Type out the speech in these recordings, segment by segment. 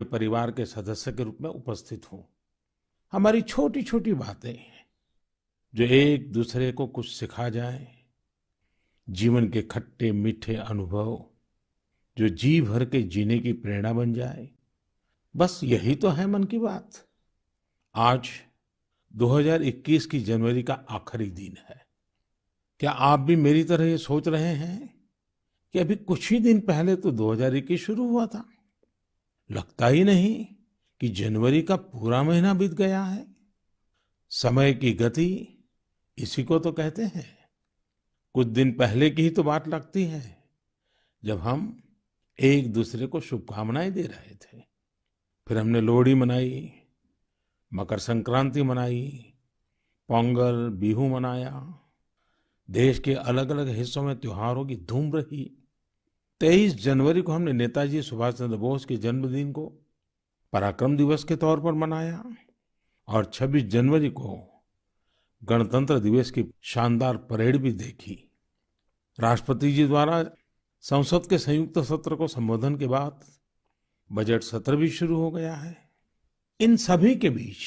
परिवार के सदस्य के रूप में उपस्थित हूँ। हमारी छोटी छोटी बातें जो एक दूसरे को कुछ सिखा जाए, जीवन के खट्टे मीठे अनुभव जो जी भर के जीने की प्रेरणा बन जाए, बस यही तो है मन की बात। आज 2021 की जनवरी का आखिरी दिन है। क्या आप भी मेरी तरह ये सोच रहे हैं कि अभी कुछ ही दिन पहले तो 2021 शुरू हुआ था? लगता ही नहीं कि जनवरी का पूरा महीना बीत गया है। समय की गति इसी को तो कहते हैं। कुछ दिन पहले की ही तो बात लगती है जब हम एक दूसरे को शुभकामनाएं दे रहे थे। फिर हमने लोहड़ी मनाई, मकर संक्रांति मनाई, पोंगल, बिहू मनाया। देश के अलग अलग हिस्सों में त्योहारों की धूम रही। 23 जनवरी को हमने नेताजी सुभाष चंद्र बोस के जन्मदिन को पराक्रम दिवस के तौर पर मनाया और 26 जनवरी को गणतंत्र दिवस की शानदार परेड भी देखी। राष्ट्रपति जी द्वारा संसद के संयुक्त सत्र को संबोधन के बाद बजट सत्र भी शुरू हो गया है। इन सभी के बीच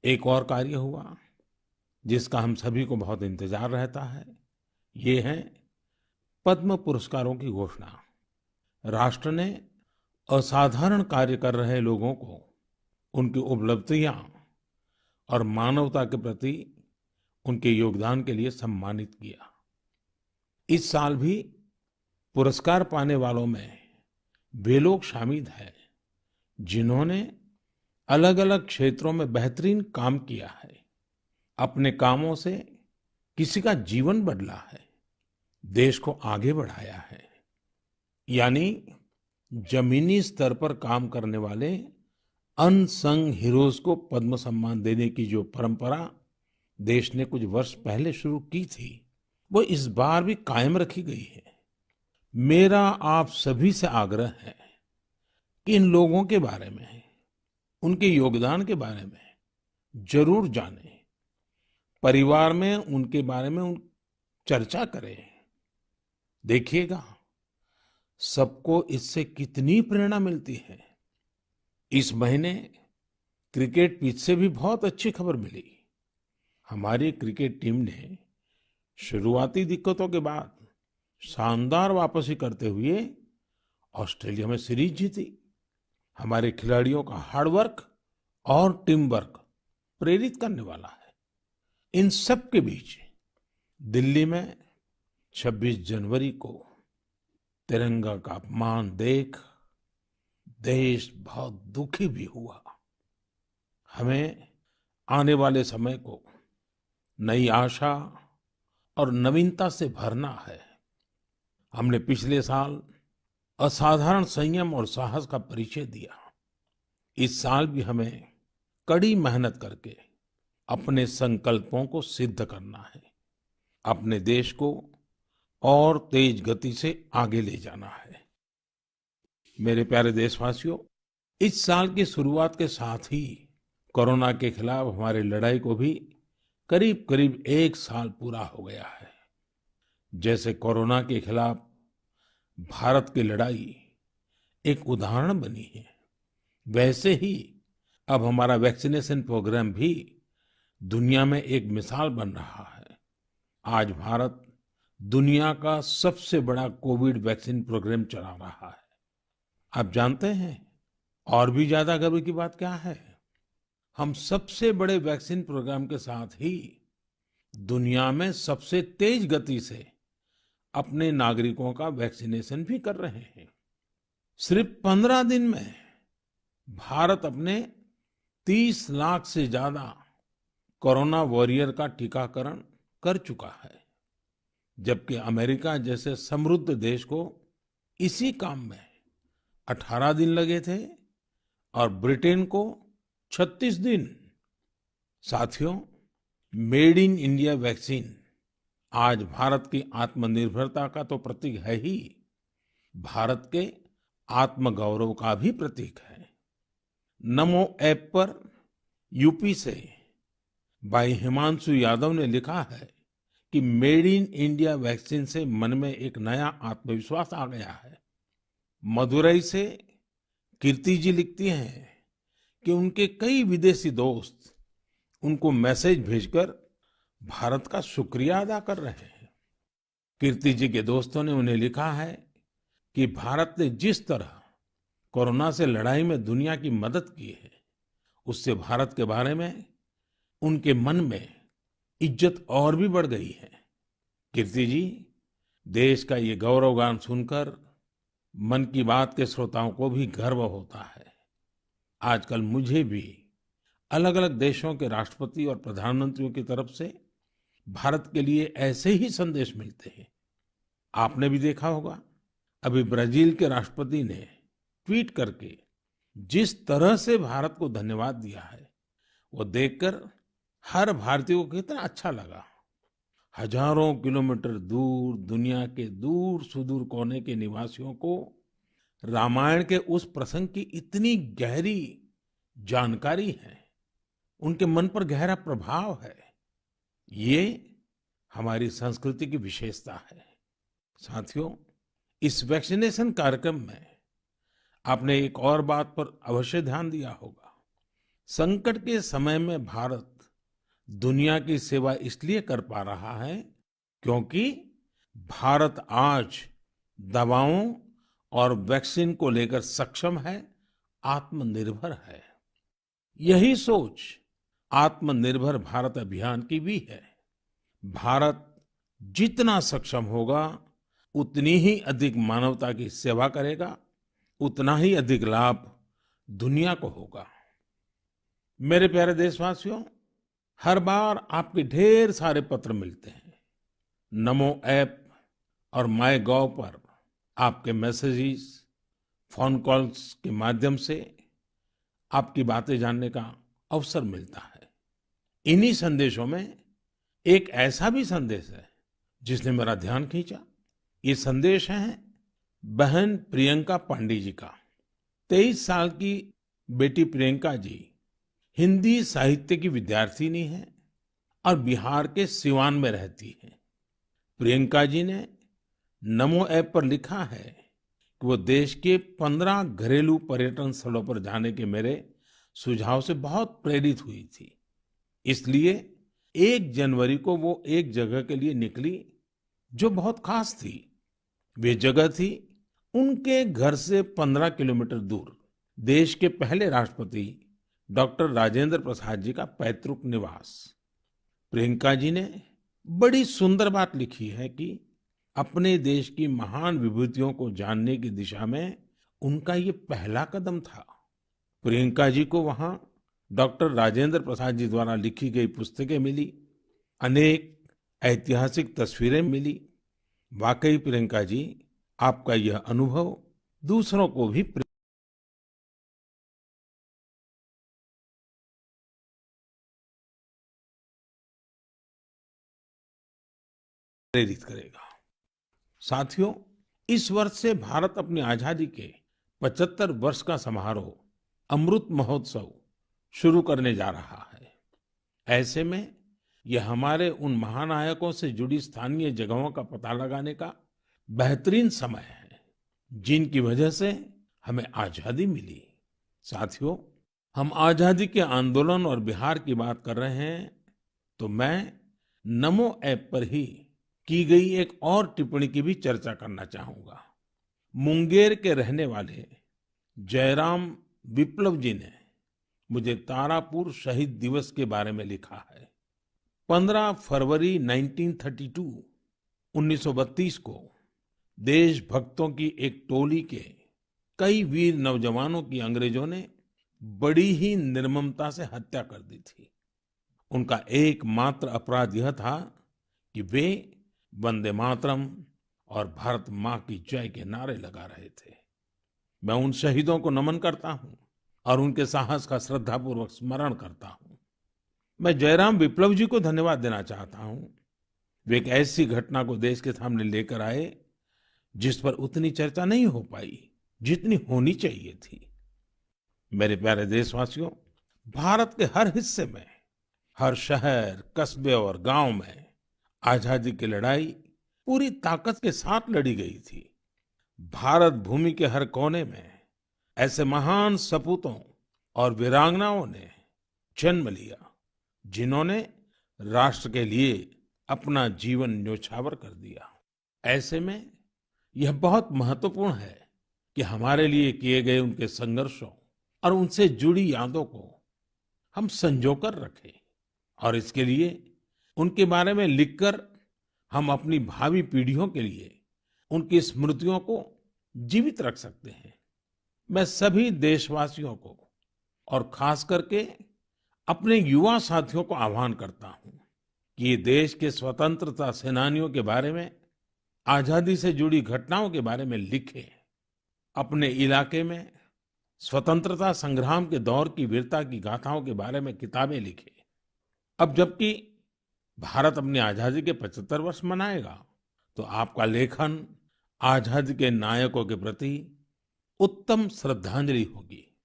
एक और कार्य हुआ जिसका हम सभी को बहुत इंतजार रहता है। ये है पद्म पुरस्कारों की घोषणा। राष्ट्र ने असाधारण कार्य कर रहे लोगों को उनकी उपलब्धियां और मानवता के प्रति उनके योगदान के लिए सम्मानित किया। इस साल भी पुरस्कार पाने वालों में वे लोग शामिल हैं जिन्होंने अलग अलग क्षेत्रों में बेहतरीन काम किया है। अपने कामों से किसी का जीवन बदला है, देश को आगे बढ़ाया है। यानी जमीनी स्तर पर काम करने वाले अनसंग हीरोज को पद्म सम्मान देने की जो परंपरा देश ने कुछ वर्ष पहले शुरू की थी, वो इस बार भी कायम रखी गई है। मेरा आप सभी से आग्रह है कि इन लोगों के बारे में, उनके योगदान के बारे में जरूर जानें। परिवार में उनके बारे में चर्चा करें। देखिएगा सबको इससे कितनी प्रेरणा मिलती है। इस महीने क्रिकेट पिच से भी बहुत अच्छी खबर मिली। हमारी क्रिकेट टीम ने शुरुआती दिक्कतों के बाद शानदार वापसी करते हुए ऑस्ट्रेलिया में सीरीज जीती। हमारे खिलाड़ियों का हार्डवर्क और टीम वर्क प्रेरित करने वाला है। इन सब के बीच दिल्ली में 26 जनवरी को तिरंगा का अपमान देख देश बहुत दुखी भी हुआ। हमें आने वाले समय को नई आशा और नवीनता से भरना है। हमने पिछले साल असाधारण संयम और साहस का परिचय दिया। इस साल भी हमें कड़ी मेहनत करके अपने संकल्पों को सिद्ध करना है। अपने देश को और तेज गति से आगे ले जाना है। मेरे प्यारे देशवासियों, इस साल की शुरुआत के साथ ही कोरोना के खिलाफ हमारी लड़ाई को भी करीब करीब 1 साल पूरा हो गया है। जैसे कोरोना के खिलाफ भारत की लड़ाई एक उदाहरण बनी है, वैसे ही अब हमारा वैक्सीनेशन प्रोग्राम भी दुनिया में एक मिसाल बन रहा है। आज भारत दुनिया का सबसे बड़ा कोविड वैक्सीन प्रोग्राम चला रहा है। आप जानते हैं और भी ज्यादा गर्व की बात क्या है? हम सबसे बड़े वैक्सीन प्रोग्राम के साथ ही दुनिया में सबसे तेज गति से अपने नागरिकों का वैक्सीनेशन भी कर रहे हैं। सिर्फ 15 दिन में भारत अपने 30 लाख से ज्यादा कोरोना वॉरियर का टीकाकरण कर चुका है, जबकि अमेरिका जैसे समृद्ध देश को इसी काम में 18 दिन लगे थे और ब्रिटेन को 36 दिन। साथियों, मेड इन इंडिया वैक्सीन आज भारत की आत्मनिर्भरता का तो प्रतीक है ही, भारत के आत्मगौरव का भी प्रतीक है। नमो ऐप पर यूपी से भाई हिमांशु यादव ने लिखा है कि मेड इन इंडिया वैक्सीन से मन में एक नया आत्मविश्वास आ गया है। मदुरई से कीर्ति जी लिखती हैं कि उनके कई विदेशी दोस्त उनको मैसेज भेजकर भारत का शुक्रिया अदा कर रहे हैं। कीर्ति जी के दोस्तों ने उन्हें लिखा है कि भारत ने जिस तरह कोरोना से लड़ाई में दुनिया की मदद की है, उससे भारत के बारे में उनके मन में इज्जत और भी बढ़ गई है। कीर्ति जी, देश का ये गौरवगान सुनकर मन की बात के श्रोताओं को भी गर्व होता है। आजकल मुझे भी अलग अलग देशों के राष्ट्रपति और प्रधानमंत्रियों की तरफ से भारत के लिए ऐसे ही संदेश मिलते हैं। आपने भी देखा होगा, अभी ब्राजील के राष्ट्रपति ने ट्वीट करके जिस तरह से भारत को धन्यवाद दिया है, वो देखकर हर भारतीय को कितना अच्छा लगा। हजारों किलोमीटर दूर दुनिया के दूर सुदूर कोने के निवासियों को रामायण के उस प्रसंग की इतनी गहरी जानकारी है, उनके मन पर गहरा प्रभाव है। ये हमारी संस्कृति की विशेषता है। साथियों, इस वैक्सीनेशन कार्यक्रम में आपने एक और बात पर अवश्य ध्यान दिया होगा। संकट के समय में भारत दुनिया की सेवा इसलिए कर पा रहा है क्योंकि भारत आज दवाओं और वैक्सीन को लेकर सक्षम है, आत्मनिर्भर है। यही सोच आत्मनिर्भर भारत अभियान की भी है। भारत जितना सक्षम होगा, उतनी ही अधिक मानवता की सेवा करेगा, उतना ही अधिक लाभ दुनिया को होगा। मेरे प्यारे देशवासियों, हर बार आपके ढेर सारे पत्र मिलते हैं। नमो ऐप और माय गॉव पर आपके मैसेजेस, फोन कॉल्स के माध्यम से आपकी बातें जानने का अवसर मिलता है। इन्हीं संदेशों में एक ऐसा भी संदेश है जिसने मेरा ध्यान खींचा। ये संदेश है बहन प्रियंका पांडे जी का। 23 साल की बेटी प्रियंका जी हिंदी साहित्य की विद्यार्थिनी है और बिहार के सिवान में रहती है। प्रियंका जी ने नमो ऐप पर लिखा है कि वो देश के 15 घरेलू पर्यटन स्थलों पर जाने के मेरे सुझाव से बहुत प्रेरित हुई थी। इसलिए 1 जनवरी को वो एक जगह के लिए निकली जो बहुत खास थी। वे जगह थी उनके घर से 15 किलोमीटर दूर देश के पहले राष्ट्रपति डॉक्टर राजेंद्र प्रसाद जी का पैतृक निवास। प्रियंका जी ने बड़ी सुंदर बात लिखी है कि अपने देश की महान विभूतियों को जानने की दिशा में उनका ये पहला कदम था। प्रियंका जी को वहां डॉक्टर राजेंद्र प्रसाद जी द्वारा लिखी गई पुस्तकें मिली, अनेक ऐतिहासिक तस्वीरें मिली। वाकई प्रियंका जी, आपका यह अनुभव दूसरों को भी प्रेरित करेगा। साथियों, इस वर्ष से भारत अपनी आजादी के 75 वर्ष का समारोह अमृत महोत्सव शुरू करने जा रहा है। ऐसे में यह हमारे उन महानायकों से जुड़ी स्थानीय जगहों का पता लगाने का बेहतरीन समय है जिनकी वजह से हमें आजादी मिली। साथियों, हम आजादी के आंदोलन और बिहार की बात कर रहे हैं तो मैं नमो ऐप पर ही की गई एक और टिप्पणी की भी चर्चा करना चाहूंगा। मुंगेर के रहने वाले जयराम विप्लव जी ने मुझे तारापुर शहीद दिवस के बारे में लिखा है। 15 फरवरी 1932 को देशभक्तों की एक टोली के कई वीर नौजवानों की अंग्रेजों ने बड़ी ही निर्ममता से हत्या कर दी थी। उनका एकमात्र अपराध यह था कि वे वंदे मातरम और भारत माँ की जय के नारे लगा रहे थे। मैं उन शहीदों को नमन करता हूँ और उनके साहस का श्रद्धापूर्वक स्मरण करता हूँ। मैं जयराम विप्लव जी को धन्यवाद देना चाहता हूँ। वे एक ऐसी घटना को देश के सामने लेकर आए जिस पर उतनी चर्चा नहीं हो पाई जितनी होनी चाहिए थी। मेरे प्यारे देशवासियों, भारत के हर हिस्से में, हर शहर, कस्बे और गांव में आजादी की लड़ाई पूरी ताकत के साथ लड़ी गई थी। भारत भूमि के हर कोने में ऐसे महान सपूतों और वीरांगनाओं ने जन्म लिया जिन्होंने राष्ट्र के लिए अपना जीवन न्योछावर कर दिया। ऐसे में यह बहुत महत्वपूर्ण है कि हमारे लिए किए गए उनके संघर्षों और उनसे जुड़ी यादों को हम संजो कर रखें और इसके लिए उनके बारे में लिखकर हम अपनी भावी पीढ़ियों के लिए उनकी स्मृतियों को जीवित रख सकते हैं। मैं सभी देशवासियों को और खास करके अपने युवा साथियों को आह्वान करता हूं कि ये देश के स्वतंत्रता सेनानियों के बारे में, आजादी से जुड़ी घटनाओं के बारे में लिखें। अपने इलाके में स्वतंत्रता संग्राम के दौर की वीरता की गाथाओं के बारे में किताबें लिखें। अब जबकि भारत अपनी आजादी के 75 वर्ष मनाएगा, तो आपका लेखन आजादी के नायकों के प्रति उत्तम श्रद्धांजलि होगी।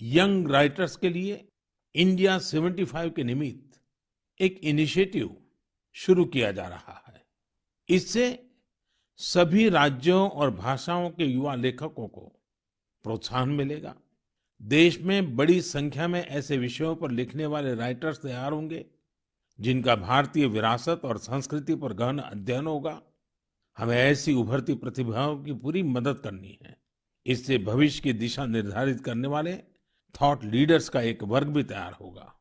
यंग राइटर्स के लिए इंडिया 75 के निमित्त एक इनिशिएटिव शुरू किया जा रहा है। इससे सभी राज्यों और भाषाओं के युवा लेखकों को प्रोत्साहन मिलेगा। देश में बड़ी संख्या में ऐसे विषयों पर लिखने वाले राइटर्स तैयार होंगे जिनका भारतीय विरासत और संस्कृति पर गहन अध्ययन होगा। हमें ऐसी उभरती प्रतिभाओं की पूरी मदद करनी है। इससे भविष्य की दिशा निर्धारित करने वाले थॉट लीडर्स का एक वर्ग भी तैयार होगा।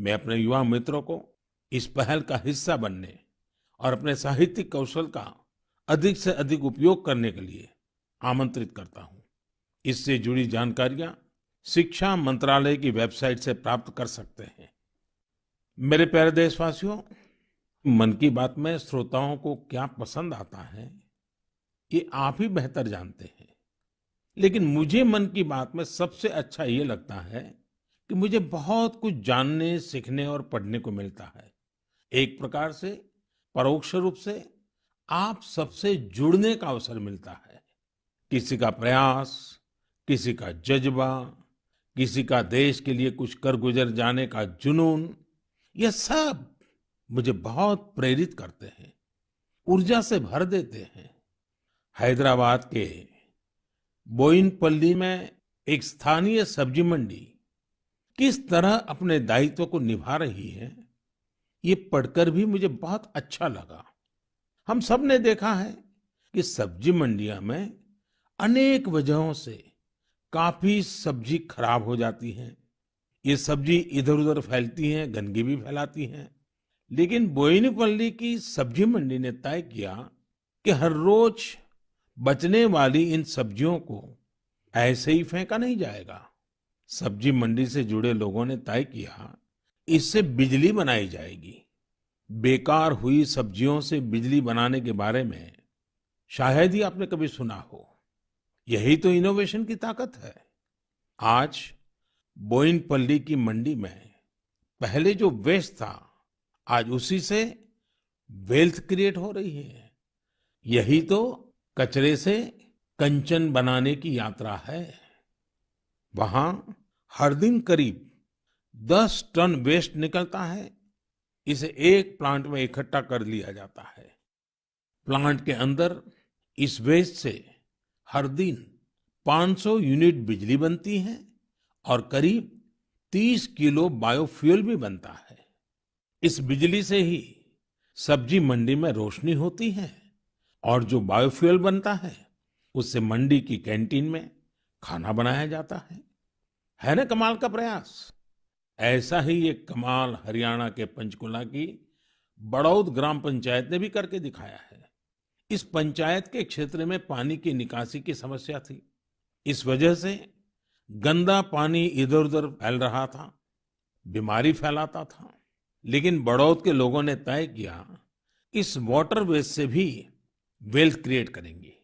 मैं अपने युवा मित्रों को इस पहल का हिस्सा बनने और अपने साहित्यिक कौशल का अधिक से अधिक उपयोग करने के लिए आमंत्रित करता हूं। इससे जुड़ी जानकारियां शिक्षा मंत्रालय की वेबसाइट से प्राप्त कर सकते हैं। मेरे प्यारे देशवासियों, मन की बात में श्रोताओं को क्या पसंद आता है, ये आप ही बेहतर जानते हैं। लेकिन मुझे मन की बात में सबसे अच्छा ये लगता है कि मुझे बहुत कुछ जानने, सीखने और पढ़ने को मिलता है। एक प्रकार से परोक्ष रूप से आप सबसे जुड़ने का अवसर मिलता है। किसी का प्रयास, किसी का जज्बा, किसी का देश के लिए कुछ कर गुजर जाने का जुनून, यह सब मुझे बहुत प्रेरित करते हैं, ऊर्जा से भर देते हैं। हैदराबाद के बोयिनपल्ली में एक स्थानीय सब्जी मंडी किस तरह अपने दायित्व को निभा रही है, ये पढ़कर भी मुझे बहुत अच्छा लगा। हम सब ने देखा है कि सब्जी मंडियां में अनेक वजहों से काफी सब्जी खराब हो जाती है। ये सब्जी इधर-उधर फैलती हैं, गंदगी भी फैलाती हैं। लेकिन बोयिनपल्ली की सब्जी मंडी ने तय किया कि हर रोज बचने वाली इन सब्जियों को ऐसे ही फेंका नहीं जाएगा। सब्जी मंडी से जुड़े लोगों ने तय किया इससे बिजली बनाई जाएगी। बेकार हुई सब्जियों से बिजली बनाने के बारे में शायद ही आपने कभी सुना हो। यही तो इनोवेशन की ताकत है। आज बोयिनपल्ली की मंडी में पहले जो वेस्ट था, आज उसी से वेल्थ क्रिएट हो रही है। यही तो कचरे से कंचन बनाने की यात्रा है। वहां हर दिन करीब 10 टन वेस्ट निकलता है। इसे एक प्लांट में इकट्ठा कर लिया जाता है। प्लांट के अंदर इस वेस्ट से हर दिन 500 यूनिट बिजली बनती है और करीब 30 किलो बायोफ्यूल भी बनता है। इस बिजली से ही सब्जी मंडी में रोशनी होती है और जो बायोफ्यूल बनता है उससे मंडी की कैंटीन में खाना बनाया जाता है ना कमाल का प्रयास। ऐसा ही एक कमाल हरियाणा के पंचकुला की बड़ौद ग्राम पंचायत ने भी करके दिखाया है। इस पंचायत के क्षेत्र में पानी की निकासी की समस्या थी। इस वजह से गंदा पानी इधर उधर फैल रहा था, बीमारी फैलाता था। लेकिन बड़ौद के लोगों ने तय किया इस वाटर वेस्ट से भी वेल्थ क्रिएट करेंगे।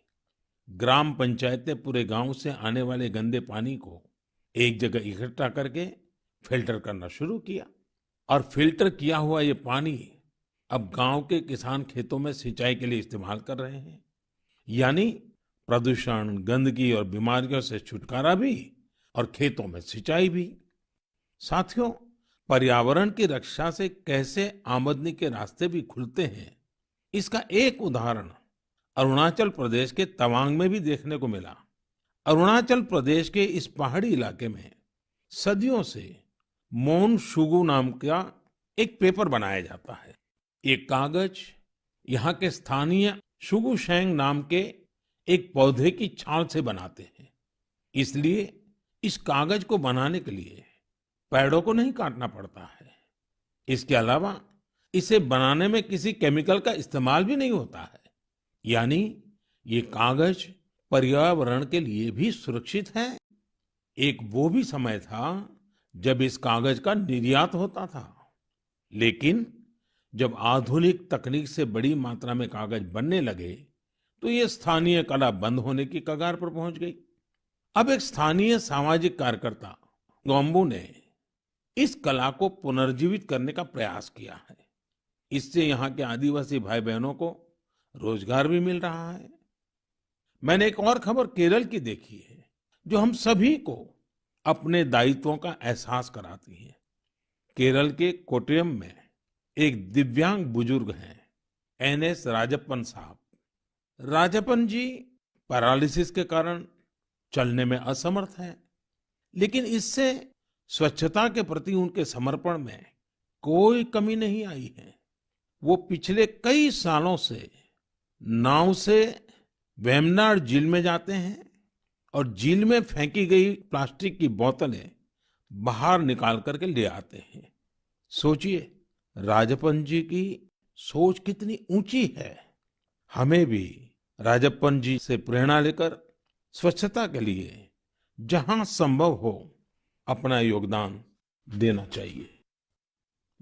ग्राम पंचायत ने पूरे गांव से आने वाले गंदे पानी को एक जगह इकट्ठा करके फिल्टर करना शुरू किया और फिल्टर किया हुआ ये पानी अब गांव के किसान खेतों में सिंचाई के लिए इस्तेमाल कर रहे हैं। यानी प्रदूषण, गंदगी और बीमारियों से छुटकारा भी और खेतों में सिंचाई भी। साथियों, पर्यावरण की रक्षा से कैसे आमदनी के रास्ते भी खुलते हैं, इसका एक उदाहरण अरुणाचल प्रदेश के तवांग में भी देखने को मिला। अरुणाचल प्रदेश के इस पहाड़ी इलाके में सदियों से मोन शुगु नाम का एक पेपर बनाया जाता है। ये कागज यहाँ के स्थानीय शुगु शेंग नाम के एक पौधे की छाल से बनाते हैं। इसलिए इस कागज को बनाने के लिए पेड़ों को नहीं काटना पड़ता है। इसके अलावा इसे बनाने में किसी केमिकल का इस्तेमाल भी नहीं होता है। यानी ये कागज पर्यावरण के लिए भी सुरक्षित है। एक वो भी समय था जब इस कागज का निर्यात होता था, लेकिन जब आधुनिक तकनीक से बड़ी मात्रा में कागज बनने लगे तो ये स्थानीय कला बंद होने की कगार पर पहुंच गई। अब एक स्थानीय सामाजिक कार्यकर्ता गोम्बू ने इस कला को पुनर्जीवित करने का प्रयास किया है। इससे यहाँ के आदिवासी भाई बहनों को रोजगार भी मिल रहा है। मैंने एक और खबर केरल की देखी है जो हम सभी को अपने दायित्वों का एहसास कराती है। केरल के कोट्टयम में एक दिव्यांग बुजुर्ग हैं, एनएस राजप्पन साहब। राजप्पन जी पैरालिसिस के कारण चलने में असमर्थ हैं, लेकिन इससे स्वच्छता के प्रति उनके समर्पण में कोई कमी नहीं आई है। वो पिछले कई सालों से नाव से वेम्बनाड झील में जाते हैं और झील में फेंकी गई प्लास्टिक की बोतलें बाहर निकाल करके ले आते हैं। सोचिए, राजप्पन जी की सोच कितनी ऊंची है। हमें भी राजप्पन जी से प्रेरणा लेकर स्वच्छता के लिए जहां संभव हो अपना योगदान देना चाहिए।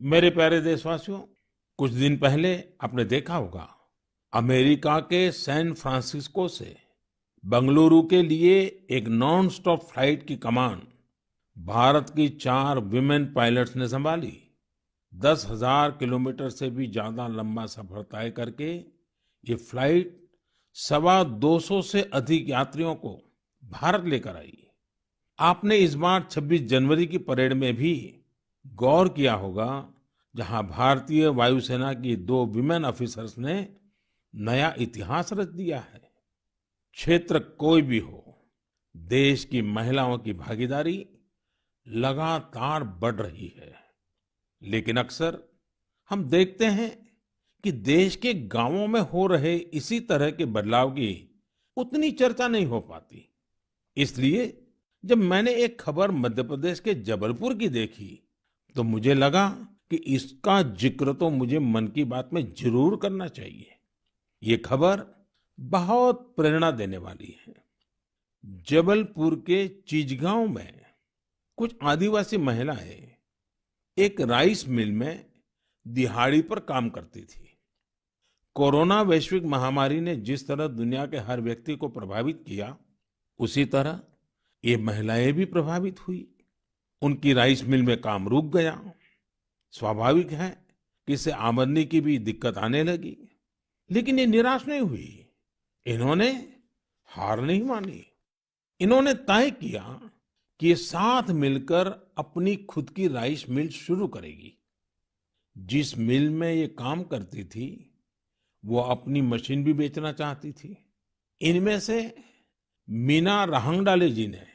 मेरे प्यारे देशवासियों, कुछ दिन पहले आपने देखा होगा, अमेरिका के सैन फ्रांसिस्को से बंगलुरु के लिए एक नॉन स्टॉप फ्लाइट की कमान भारत की 4 विमेन पायलट्स ने संभाली। 10,000 किलोमीटर से भी ज्यादा लंबा सफर तय करके ये फ्लाइट 225 से अधिक यात्रियों को भारत लेकर आई। आपने इस बार 26 जनवरी की परेड में भी गौर किया होगा, जहां भारतीय वायुसेना की 2 विमेन ऑफिसर्स ने नया इतिहास रच दिया है। क्षेत्र कोई भी हो, देश की महिलाओं की भागीदारी लगातार बढ़ रही है। लेकिन अक्सर हम देखते हैं कि देश के गांवों में हो रहे इसी तरह के बदलाव की उतनी चर्चा नहीं हो पाती। इसलिए जब मैंने एक खबर मध्य प्रदेश के जबलपुर की देखी तो मुझे लगा कि इसका जिक्र तो मुझे मन की बात में जरूर करना चाहिए। ये खबर बहुत प्रेरणा देने वाली है। जबलपुर के चिचगांव में कुछ आदिवासी महिलाएं एक राइस मिल में दिहाड़ी पर काम करती थी। कोरोना वैश्विक महामारी ने जिस तरह दुनिया के हर व्यक्ति को प्रभावित किया, उसी तरह ये महिलाएं भी प्रभावित हुई। उनकी राइस मिल में काम रुक गया। स्वाभाविक है कि इससे आमदनी की भी दिक्कत आने लगी, लेकिन ये निराश नहीं हुई। इन्होंने हार नहीं मानी। इन्होंने तय किया कि ये साथ मिलकर अपनी खुद की राइस मिल शुरू करेगी। जिस मिल में ये काम करती थी, वो अपनी मशीन भी बेचना चाहती थी। इनमें से मीना रहंगडाले जी ने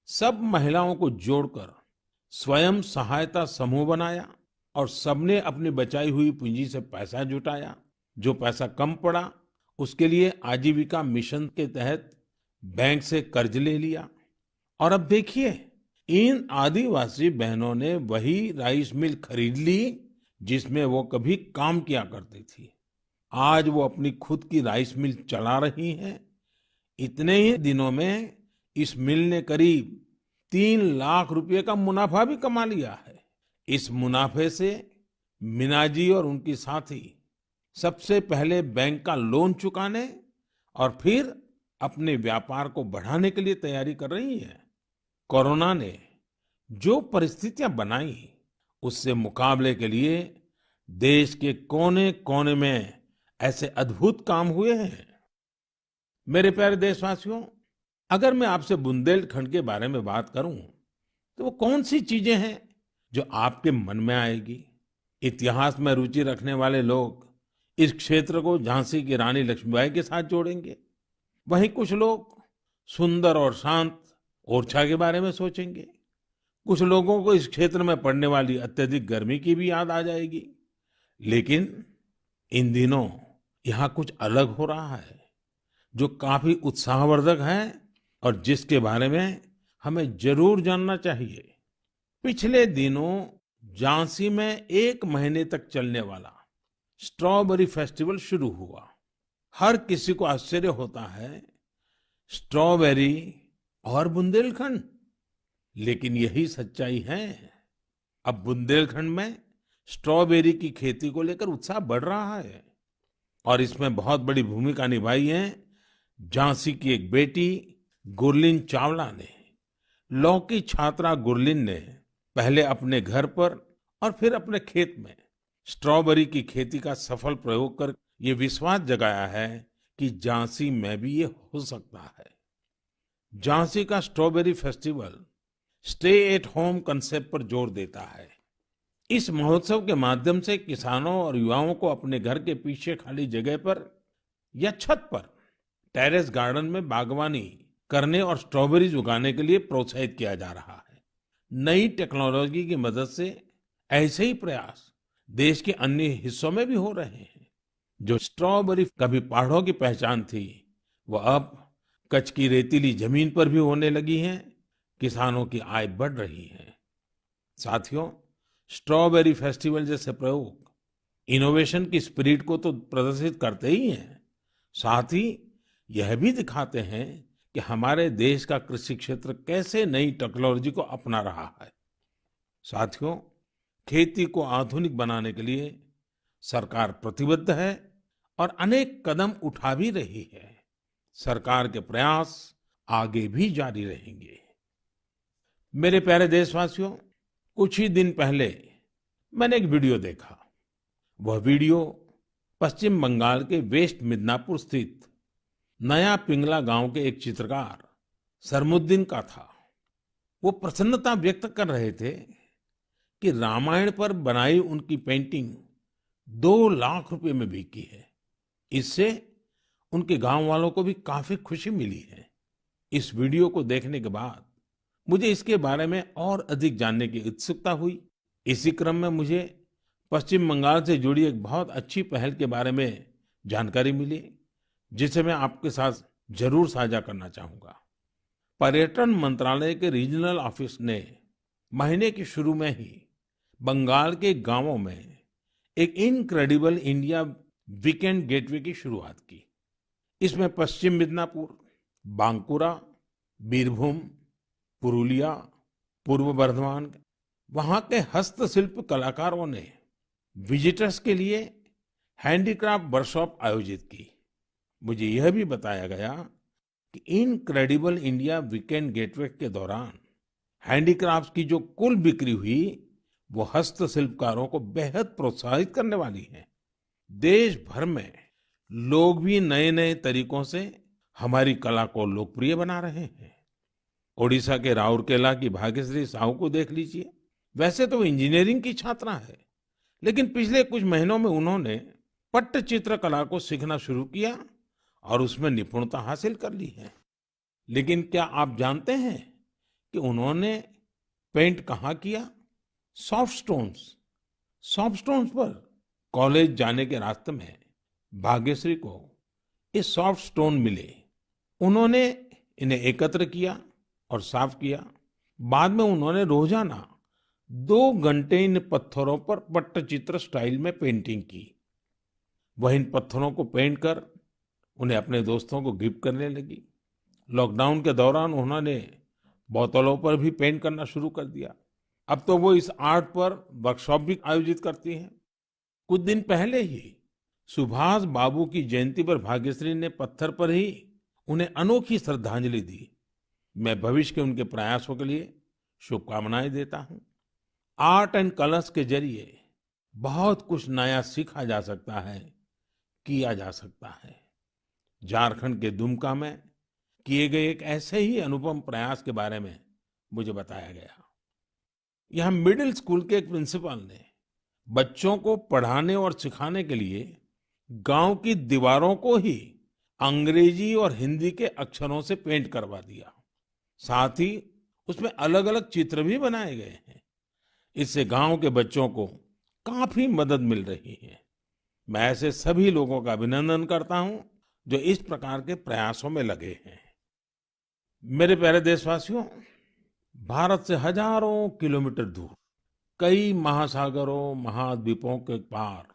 सब महिलाओं को जोड़कर स्वयं सहायता समूह बनाया और सबने अपनी बचाई हुई पूंजी से पैसा जुटाया। जो पैसा कम पड़ा, उसके लिए आजीविका मिशन के तहत बैंक से कर्ज ले लिया। और अब देखिए, इन आदिवासी बहनों ने वही राइस मिल खरीद ली जिसमें वो कभी काम किया करती थी। आज वो अपनी खुद की राइस मिल चला रही हैं। इतने ही दिनों में इस मिल ने करीब 3 लाख रुपए का मुनाफा भी कमा लिया है। इस मुनाफे से मीना जी और उनकी साथी सबसे पहले बैंक का लोन चुकाने और फिर अपने व्यापार को बढ़ाने के लिए तैयारी कर रही है। कोरोना ने जो परिस्थितियां बनाई, उससे मुकाबले के लिए देश के कोने-कोने में ऐसे अद्भुत काम हुए हैं। मेरे प्यारे देशवासियों, अगर मैं आपसे बुंदेलखंड के बारे में बात करूं, तो वो कौन सी चीजें हैं जो आपके मन में आएगी? इतिहास में रुचि रखने वाले लोग इस क्षेत्र को झांसी की रानी लक्ष्मीबाई के साथ जोड़ेंगे। वहीं कुछ लोग सुंदर और शांत ओरछा के बारे में सोचेंगे। कुछ लोगों को इस क्षेत्र में पड़ने वाली अत्यधिक गर्मी की भी याद आ जाएगी। लेकिन इन दिनों यहाँ कुछ अलग हो रहा है जो काफी उत्साहवर्धक है और जिसके बारे में हमें जरूर जानना चाहिए। पिछले दिनों झांसी में 1 महीने तक चलने वाला स्ट्रॉबेरी फेस्टिवल शुरू हुआ। हर किसी को आश्चर्य होता है, स्ट्रॉबेरी और बुंदेलखंड, लेकिन यही सच्चाई है। अब बुंदेलखंड में स्ट्रॉबेरी की खेती को लेकर उत्साह बढ़ रहा है और इसमें बहुत बड़ी भूमिका निभाई है झांसी की एक बेटी गुरलीन चावला ने। लॉ की छात्रा गुरलीन ने पहले अपने घर पर और फिर अपने खेत में स्ट्रॉबेरी की खेती का सफल प्रयोग कर ये विश्वास जगाया है कि झांसी में भी ये हो सकता है। झांसी का strawberry festival stay at home concept पर जोर देता है। इस महोत्सव के माध्यम से किसानों और युवाओं को अपने घर के पीछे खाली जगह पर या छत पर टेरेस गार्डन में बागवानी करने और स्ट्रॉबेरीज उगाने के लिए प्रोत्साहित किया जा रहा है। नई टेक्नोलॉजी की मदद से ऐसे ही प्रयास देश के अन्य हिस्सों में भी हो रहे हैं। जो स्ट्रॉबेरी कभी पहाड़ों की पहचान थी, वो अब कच्छ की रेतीली जमीन पर भी होने लगी हैं। किसानों की आय बढ़ रही है। साथियों, स्ट्रॉबेरी फेस्टिवल जैसे प्रयोग इनोवेशन की स्पिरिट को तो प्रदर्शित करते ही हैं, साथ ही यह भी दिखाते हैं कि हमारे देश का कृषि क्षेत्र कैसे नई टेक्नोलॉजी को अपना रहा है। साथियों, खेती को आधुनिक बनाने के लिए सरकार प्रतिबद्ध है और अनेक कदम उठा भी रही है। सरकार के प्रयास आगे भी जारी रहेंगे। मेरे प्यारे देशवासियों, कुछ ही दिन पहले मैंने एक वीडियो देखा। वह वीडियो पश्चिम बंगाल के वेस्ट मिदनापुर स्थित नया पिंगला गांव के एक चित्रकार सरमुद्दीन का था। वो प्रसन्नता व्यक्त कर रहे थे कि रामायण पर बनाई उनकी पेंटिंग 2 लाख रुपए में बिकी है। इससे उनके गांव वालों को भी काफी खुशी मिली है। इस वीडियो को देखने के बाद मुझे इसके बारे में और अधिक जानने की उत्सुकता हुई। इसी क्रम में मुझे पश्चिम बंगाल से जुड़ी एक बहुत अच्छी पहल के बारे में जानकारी मिली, जिसे मैं आपके साथ जरूर साझा करना चाहूंगा। पर्यटन मंत्रालय के रीजनल ऑफिस ने महीने के शुरू में ही बंगाल के गांवों में एक इनक्रेडिबल इंडिया वीकेंड गेटवे की शुरुआत की। इसमें पश्चिम मिदनापुर, बांकुरा, बीरभूम, पुरुलिया, पूर्व बर्धमान, वहां के हस्तशिल्प कलाकारों ने विजिटर्स के लिए हैंडीक्राफ्ट वर्कशॉप आयोजित की। मुझे यह भी बताया गया कि इनक्रेडिबल इंडिया वीकेंड गेटवे के दौरान हैंडीक्राफ्ट की जो कुल बिक्री हुई, वो हस्तशिल्पकारों को बेहद प्रोत्साहित करने वाली है। देश भर में लोग भी नए नए तरीकों से हमारी कला को लोकप्रिय बना रहे हैं। ओडिशा के राउरकेला की भाग्यश्री साहू को देख लीजिए। वैसे तो वो इंजीनियरिंग की छात्रा है, लेकिन पिछले कुछ महीनों में उन्होंने पट्टचित्र कला को सीखना शुरू किया और उसमें निपुणता हासिल कर ली है। लेकिन क्या आप जानते हैं कि उन्होंने पेंट कहाँ किया? Soft stones. सॉफ्ट स्टोन्स पर कॉलेज जाने के रास्ते में भाग्यश्री को ये सॉफ्ट स्टोन मिले। उन्होंने इन्हें एकत्र किया और साफ किया। बाद में उन्होंने रोजाना 2 घंटे इन पत्थरों पर पट्टचित्र स्टाइल में पेंटिंग की। वह इन पत्थरों को पेंट कर उन्हें अपने दोस्तों को गिफ्ट करने लगी। लॉकडाउन के दौरान उन्होंने बोतलों पर भी पेंट करना शुरू कर दिया। अब तो वो इस आर्ट पर वर्कशॉप भी आयोजित करती हैं। कुछ दिन पहले ही सुभाष बाबू की जयंती पर भाग्यश्री ने पत्थर पर ही उन्हें अनोखी श्रद्धांजलि दी। मैं भविष्य के उनके प्रयासों के लिए शुभकामनाएं देता हूं। आर्ट एंड कलर्स के जरिए बहुत कुछ नया सीखा जा सकता है, किया जा सकता है। झारखंड के दुमका में किए गए एक ऐसे ही अनुपम प्रयास के बारे में मुझे बताया गया। यहाँ मिडिल स्कूल के एक प्रिंसिपल ने बच्चों को पढ़ाने और सिखाने के लिए गांव की दीवारों को ही अंग्रेजी और हिंदी के अक्षरों से पेंट करवा दिया। साथ ही उसमें अलग-अलग चित्र भी बनाए गए हैं। इससे गांव के बच्चों को काफी मदद मिल रही है। मैं ऐसे सभी लोगों का अभिनंदन करता हूं जो इस प्रकार के प्रयासों में लगे हैं। मेरे प्यारे देशवासियों, भारत से हजारों किलोमीटर दूर, कई महासागरों, महाद्वीपों के पार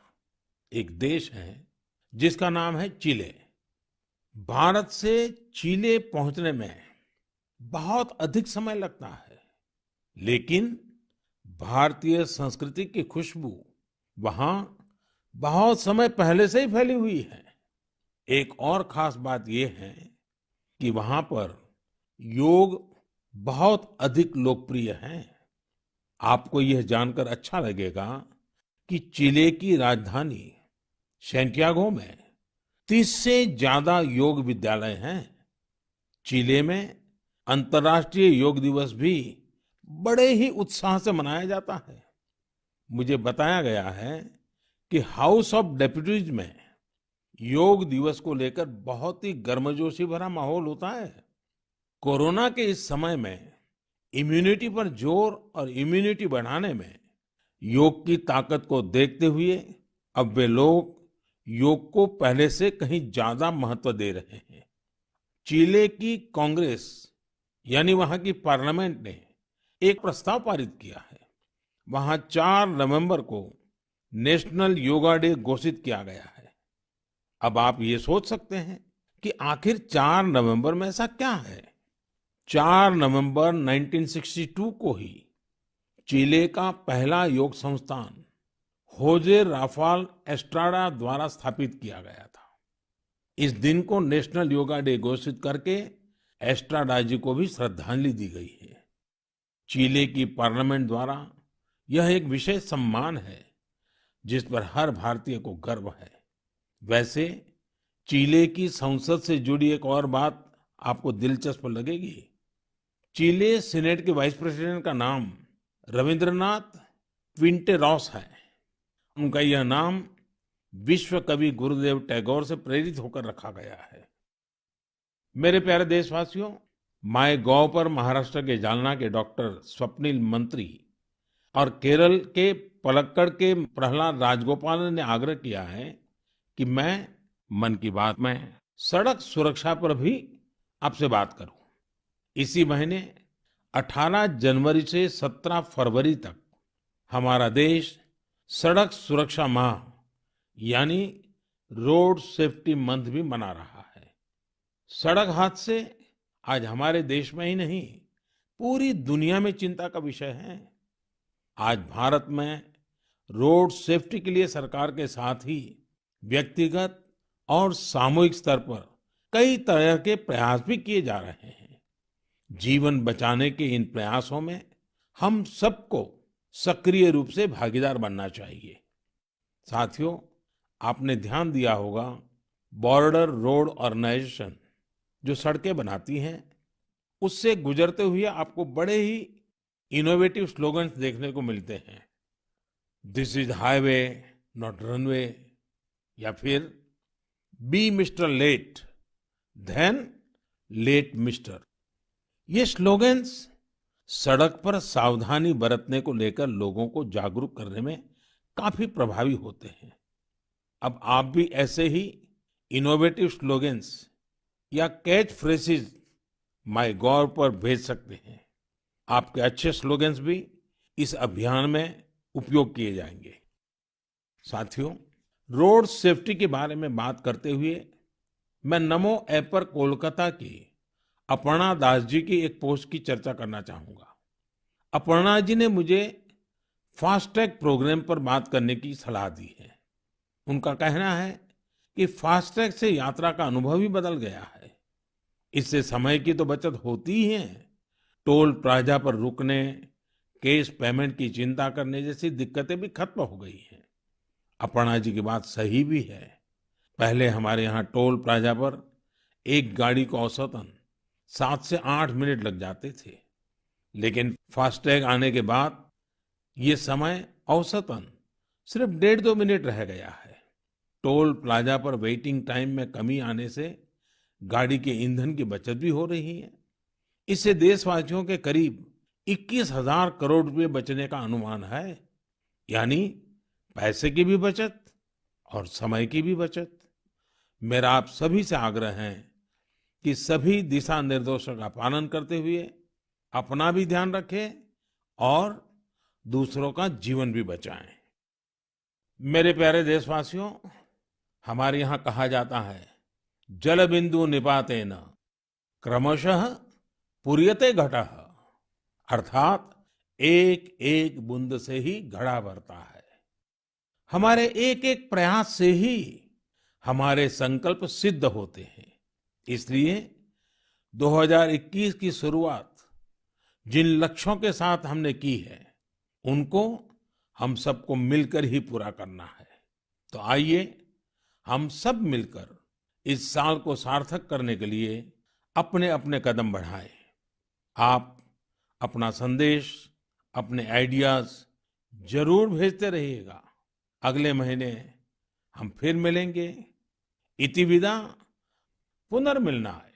एक देश है जिसका नाम है चिले। भारत से चिले पहुंचने में बहुत अधिक समय लगता है, लेकिन भारतीय संस्कृति की खुशबू वहां बहुत समय पहले से ही फैली हुई है। एक और खास बात यह है कि वहां पर योग बहुत अधिक लोकप्रिय है। आपको यह जानकर अच्छा लगेगा कि चिले की राजधानी सैंटियागो में 30 से ज्यादा योग विद्यालय हैं। चिले में अंतर्राष्ट्रीय योग दिवस भी बड़े ही उत्साह से मनाया जाता है। मुझे बताया गया है कि हाउस ऑफ डेप्यूटीज में योग दिवस को लेकर बहुत ही गर्मजोशी भरा माहौल होता है। कोरोना के इस समय में इम्यूनिटी पर जोर और इम्यूनिटी बढ़ाने में योग की ताकत को देखते हुए अब वे लोग योग को पहले से कहीं ज्यादा महत्व दे रहे हैं। चिले की कांग्रेस यानी वहां की पार्लियामेंट ने एक प्रस्ताव पारित किया है। वहां 4 नवंबर को नेशनल योगा डे घोषित किया गया है। अब आप ये सोच सकते हैं कि आखिर 4 नवंबर में ऐसा क्या है। 4 नवंबर 1962 को ही चिले का पहला योग संस्थान होजे राफाल एस्ट्राडा द्वारा स्थापित किया गया था। इस दिन को नेशनल योगा डे घोषित करके एस्ट्राडा जी को भी श्रद्धांजलि दी गई है। चिले की पार्लियामेंट द्वारा यह एक विशेष सम्मान है जिस पर हर भारतीय को गर्व है। वैसे चिले की संसद से जुड़ी एक और बात आपको दिलचस्प लगेगी। चिले सीनेट के वाइस प्रेसिडेंट का नाम रविंद्रनाथ क्विंटेरॉस है। उनका यह नाम विश्व कवि गुरुदेव टैगोर से प्रेरित होकर रखा गया है। मेरे प्यारे देशवासियों, माय गॉव पर महाराष्ट्र के जालना के डॉक्टर स्वप्निल मंत्री और केरल के पलक्कड़ के प्रहलाद राजगोपाल ने आग्रह किया है कि मैं मन की बात में सड़क सुरक्षा पर भी आपसे बात करूं। इसी महीने 18 जनवरी से 17 फरवरी तक हमारा देश सड़क सुरक्षा माह यानी रोड सेफ्टी मंथ भी मना रहा है। सड़क हादसे आज हमारे देश में ही नहीं, पूरी दुनिया में चिंता का विषय है। आज भारत में रोड सेफ्टी के लिए सरकार के साथ ही व्यक्तिगत और सामूहिक स्तर पर कई तरह के प्रयास भी किए जा रहे हैं। जीवन बचाने के इन प्रयासों में हम सबको सक्रिय रूप से भागीदार बनना चाहिए। साथियों, आपने ध्यान दिया होगा, बॉर्डर रोड ऑर्गेनाइजेशन जो सड़कें बनाती हैं, उससे गुजरते हुए आपको बड़े ही इनोवेटिव स्लोगन्स देखने को मिलते हैं। This is highway not runway, या फिर be mister late than late mister. ये स्लोगन्स सड़क पर सावधानी बरतने को लेकर लोगों को जागरूक करने में काफी प्रभावी होते हैं। अब आप भी ऐसे ही इनोवेटिव स्लोगन्स या कैच फ्रेजेस माय गॉव पर भेज सकते हैं। आपके अच्छे स्लोगन्स भी इस अभियान में उपयोग किए जाएंगे। साथियों, रोड सेफ्टी के बारे में बात करते हुए मैं नमो ऐप पर कोलकाता की अपर्णा दास जी की एक पोस्ट की चर्चा करना चाहूंगा। अपर्णा जी ने मुझे फास्टैग प्रोग्राम पर बात करने की सलाह दी है। उनका कहना है कि फास्टैग से यात्रा का अनुभव ही बदल गया है। इससे समय की तो बचत होती ही है, टोल प्लाजा पर रुकने, कैश पेमेंट की चिंता करने जैसी दिक्कतें भी खत्म हो गई हैं। अपर्णा जी की बात सही भी है। पहले हमारे यहाँ टोल प्लाजा पर एक गाड़ी को औसतन 7 से 8 मिनट लग जाते थे, लेकिन फास्टैग आने के बाद ये समय औसतन सिर्फ 1.5-2 मिनट रह गया है। टोल प्लाजा पर वेटिंग टाइम में कमी आने से गाड़ी के ईंधन की बचत भी हो रही है। इससे देशवासियों के करीब 21,000 करोड़ रुपए बचने का अनुमान है। यानी पैसे की भी बचत और समय की भी बचत। मेरा आप सभी से आग्रह है कि सभी दिशा निर्देशों का पालन करते हुए अपना भी ध्यान रखें और दूसरों का जीवन भी बचाएं। मेरे प्यारे देशवासियों, हमारे यहाँ कहा जाता है, जल बिंदु निपातेन क्रमशः पूर्यते घटः। अर्थात एक एक बूंद से ही घड़ा भरता है। हमारे एक एक प्रयास से ही हमारे संकल्प सिद्ध होते हैं। इसलिए 2021 की शुरुआत जिन लक्ष्यों के साथ हमने की है, उनको हम सबको मिलकर ही पूरा करना है। तो आइए हम सब मिलकर इस साल को सार्थक करने के लिए अपने अपने कदम बढ़ाएं। आप अपना संदेश, अपने आइडियाज जरूर भेजते रहिएगा। अगले महीने हम फिर मिलेंगे। इति विदा पुनर्मिलनाय।